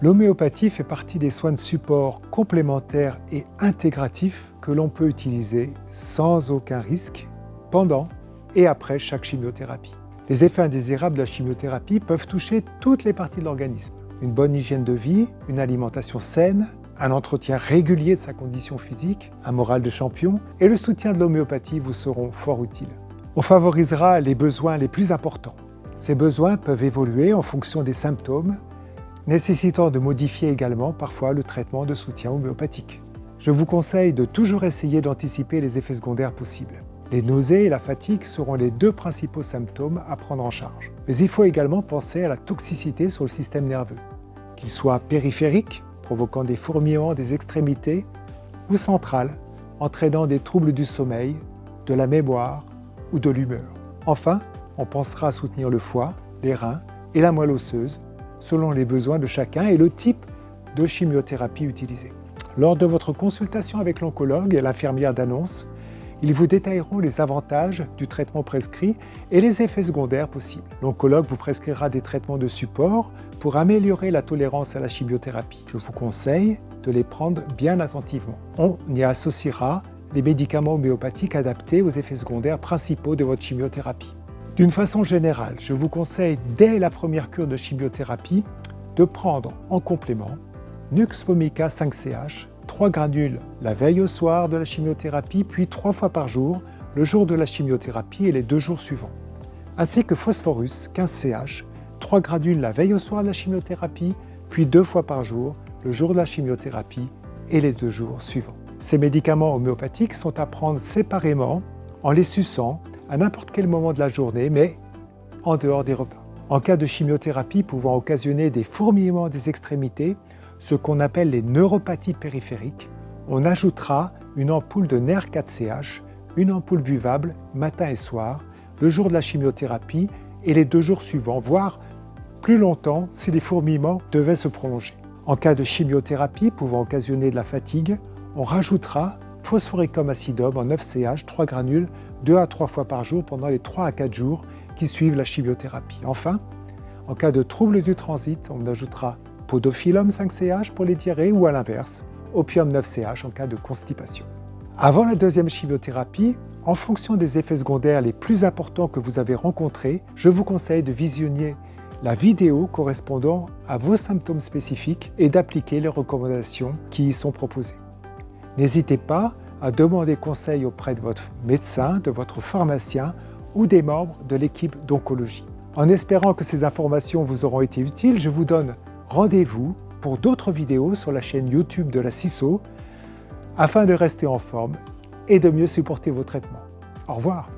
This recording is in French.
L'homéopathie fait partie des soins de support complémentaires et intégratifs que l'on peut utiliser sans aucun risque pendant et après chaque chimiothérapie. Les effets indésirables de la chimiothérapie peuvent toucher toutes les parties de l'organisme. Une bonne hygiène de vie, une alimentation saine, un entretien régulier de sa condition physique, un moral de champion et le soutien de l'homéopathie vous seront fort utiles. On favorisera les besoins les plus importants. Ces besoins peuvent évoluer en fonction des symptômes, nécessitant de modifier également parfois le traitement de soutien homéopathique. Je vous conseille de toujours essayer d'anticiper les effets secondaires possibles. Les nausées et la fatigue seront les deux principaux symptômes à prendre en charge. Mais il faut également penser à la toxicité sur le système nerveux, qu'il soit périphérique, provoquant des fourmillements des extrémités, ou central, entraînant des troubles du sommeil, de la mémoire ou de l'humeur. Enfin, on pensera à soutenir le foie, les reins et la moelle osseuse, selon les besoins de chacun et le type de chimiothérapie utilisée. Lors de votre consultation avec l'oncologue et l'infirmière d'annonce, ils vous détailleront les avantages du traitement prescrit et les effets secondaires possibles. L'oncologue vous prescrira des traitements de support pour améliorer la tolérance à la chimiothérapie. Je vous conseille de les prendre bien attentivement. On y associera les médicaments homéopathiques adaptés aux effets secondaires principaux de votre chimiothérapie. D'une façon générale, je vous conseille dès la première cure de chimiothérapie de prendre en complément Nux vomica 5CH, 3 granules la veille au soir de la chimiothérapie, puis 3 fois par jour, le jour de la chimiothérapie et les 2 jours suivants, ainsi que Phosphorus 15CH, 3 granules la veille au soir de la chimiothérapie, puis 2 fois par jour, le jour de la chimiothérapie et les 2 jours suivants. Ces médicaments homéopathiques sont à prendre séparément en les suçant à n'importe quel moment de la journée, mais en dehors des repas. En cas de chimiothérapie pouvant occasionner des fourmillements des extrémités, ce qu'on appelle les neuropathies périphériques, on ajoutera une ampoule de NER 4CH, une ampoule buvable matin et soir, le jour de la chimiothérapie et les 2 jours suivants, voire plus longtemps si les fourmillements devaient se prolonger. En cas de chimiothérapie pouvant occasionner de la fatigue, on rajoutera Phosphoricum acidum en 9CH, 3 granules, 2 à 3 fois par jour pendant les 3 à 4 jours qui suivent la chimiothérapie. Enfin, en cas de trouble du transit, on ajoutera Podophyllum 5CH pour les diarrhées ou à l'inverse, Opium 9CH en cas de constipation. Avant la deuxième chimiothérapie, en fonction des effets secondaires les plus importants que vous avez rencontrés, je vous conseille de visionner la vidéo correspondant à vos symptômes spécifiques et d'appliquer les recommandations qui y sont proposées. N'hésitez pas à demander conseil auprès de votre médecin, de votre pharmacien ou des membres de l'équipe d'oncologie. En espérant que ces informations vous auront été utiles, je vous donne rendez-vous pour d'autres vidéos sur la chaîne YouTube de la CISO afin de rester en forme et de mieux supporter vos traitements. Au revoir.